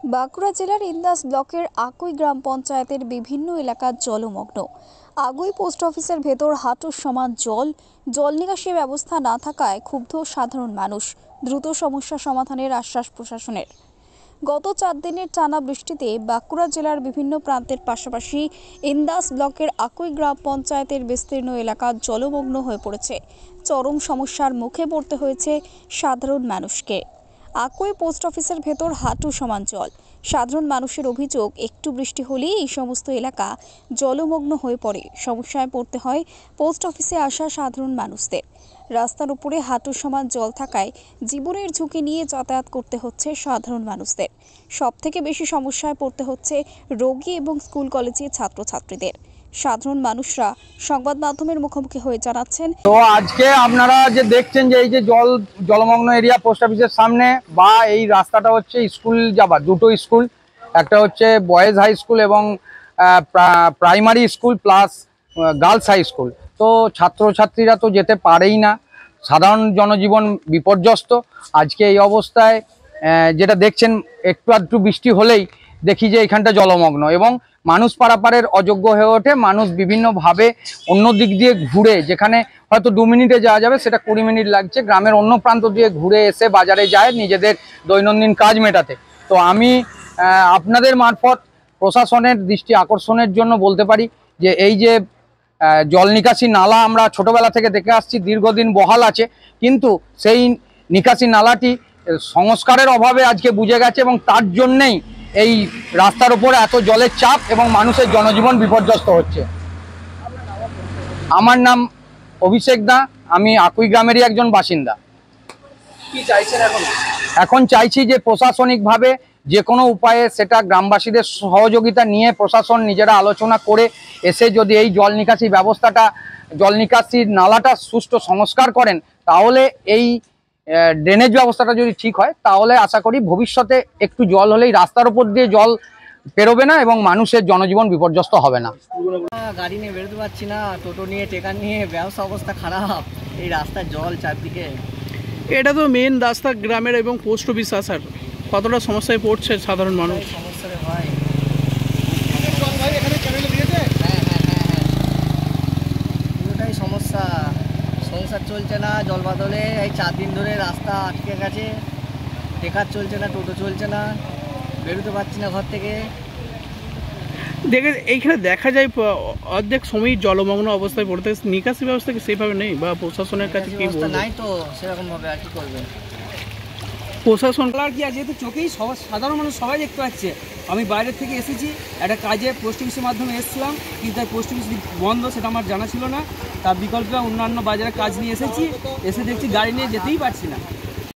বাঁকুড়া জেলার ইন্দাস ব্লকের আকুই গ্রাম পঞ্চায়েতের বিভিন্ন এলাকা জলমগ্ন। আগুই পোস্ট অফিসের ভেতর হাঁটুর সমান জল নিকাশি ব্যবস্থা না থাকায় ক্ষুব্ধ সাধারণ মানুষ। দ্রুত সমস্যা সমাধানের আশ্বাস প্রশাসনের। গত 4 দিনের টানা বৃষ্টিতে বাঁকুড়া জেলার বিভিন্ন প্রান্তের পাশাপাশি ইন্দাস ব্লকের আকুই গ্রাম পঞ্চায়েতের বিস্তীর্ণ এলাকা জলমগ্ন হয়ে পড়েছে। চরম সমস্যার মুখে পড়তে হয়েছে সাধারণ মানুষকে। আকুই পোস্ট অফিসের ভেতর হাঁটু সমান জল। সাধারণ মানুষের অভিযোগ, একটু বৃষ্টি হলেই এই সমস্ত এলাকা জলমগ্ন হয়ে পড়ে। সমস্যায় পড়তে হয় পোস্ট অফিসে আসা সাধারণ মানুষদের। রাস্তার উপরে হাঁটু সমান জল থাকায় জীবনের ঝুঁকি নিয়ে যাতায়াত করতে হচ্ছে সাধারণ মানুষদের। সবথেকে বেশি সমস্যায় পড়তে হচ্ছে রোগী এবং স্কুল কলেজের ছাত্রছাত্রীদের। সাধারণ মানুষরা সংবাদ মাধ্যমের মুখোমুখি হয়ে জানাচ্ছেন, তো আজকে আপনারা যে দেখছেন যে এই যে জলমগ্ন এরিয়া পোস্ট অফিসের সামনে বা এই রাস্তাটা হচ্ছে স্কুল যাবার দুটো স্কুল, একটা হচ্ছে বয়েজ হাই স্কুল এবং primary school plus girls high school. তো ছাত্রছাত্রীরা তো যেতে পারেই না, সাধারণ জনজীবন বিপর্যস্ত। আজকে এই অবস্থায় যেটা দেখছেন, একটু বৃষ্টি হলেই দেখি যে এখানটা জলমগ্ন এবং মানুষ পারাপারের অযোগ্য হয়ে ওঠে। মানুষ বিভিন্নভাবে অন্য দিক দিয়ে ঘুরে, যেখানে হয়তো 2 মিনিটে যাওয়া যাবে সেটা 20 মিনিট লাগছে, গ্রামের অন্য প্রান্ত দিয়ে ঘুরে এসে বাজারে যায় নিজেদের দৈনন্দিন কাজ মেটাতে। তো আমি আপনাদের মারফত প্রশাসনের দৃষ্টি আকর্ষণের জন্য বলতে পারি যে এই যে জল নিকাশি নালা আমরা ছোটবেলা থেকে দেখে আসছি, দীর্ঘদিন বহাল আছে, কিন্তু সেই নিকাশি নালাটি সংস্কারের অভাবে আজকে বুঝে গেছে এবং তার জন্যেই এই রাস্তার উপরে এত জলের চাপ এবং মানুষের জনজীবন বিপর্যস্ত হচ্ছে। আমার নাম অভিষেক দা, আমি আকুই গ্রামেরই একজন বাসিন্দা। কি চাইছেন এখন চাইছি যে প্রশাসনিকভাবে যে কোনো উপায়ে, সেটা গ্রামবাসীদের সহযোগিতা নিয়ে প্রশাসন নিজেরা আলোচনা করে এসে যদি এই জল নিকাশির নালাটা সুষ্ঠু সংস্কার করেন, তাহলে এই ড্রেনেজ ব্যবস্থাটা যদি ঠিক হয়, তাহলে আশা করি ভবিষ্যতে একটু জল হলেই রাস্তার উপর দিয়ে জল পেরোবে না এবং মানুষের জনজীবন বিপর্যস্ত হবে না। গাড়ি নিয়ে বেরোতে পারছি না, টোটো নিয়ে, টেকার নিয়ে, ব্যবসা অবস্থা খারাপ, এই রাস্তায় জল চারদিকে। এটা তো মেন রাস্তা গ্রামের এবং পোস্ট অফিস আসার, কতটা সমস্যায় পড়ছে সাধারণ মানুষ। সমস্যা রে ভাই, পুরোটাই সমস্যা। সংসার চলছে না জল বাদলে। এই 4 দিন ধরে রাস্তা আটকে গেছে, টেকার চলছে না, টোটো চলছে না, বেরোতে পারছি না ঘর থেকে। এইখানে দেখা যায় অর্ধেক সময় জলমগ্ন অবস্থায় পড়তে। নিকাশি ব্যবস্থা কি সেভাবে নেই বা প্রশাসনের কাছে কি বলবো? নাই তো সেরকম ভাবে, আর কি করবে প্রশাসন? কি আছে, যেহেতু চোখেই সাধারণ মানুষ সবাই দেখতে পাচ্ছে। আমি বাইরের থেকে এসেছি, একটা কাজে পোস্ট অফিসের মাধ্যমে এসেছিলাম, কিন্তু তাই পোস্ট অফিস বন্ধ, সেটা আমার জানা ছিল না। তার বিকল্পে অন্যান্য বাজারে কাজ নিয়ে এসেছি, এসে দেখছি গাড়ি নিয়ে যেতেই পারছি না।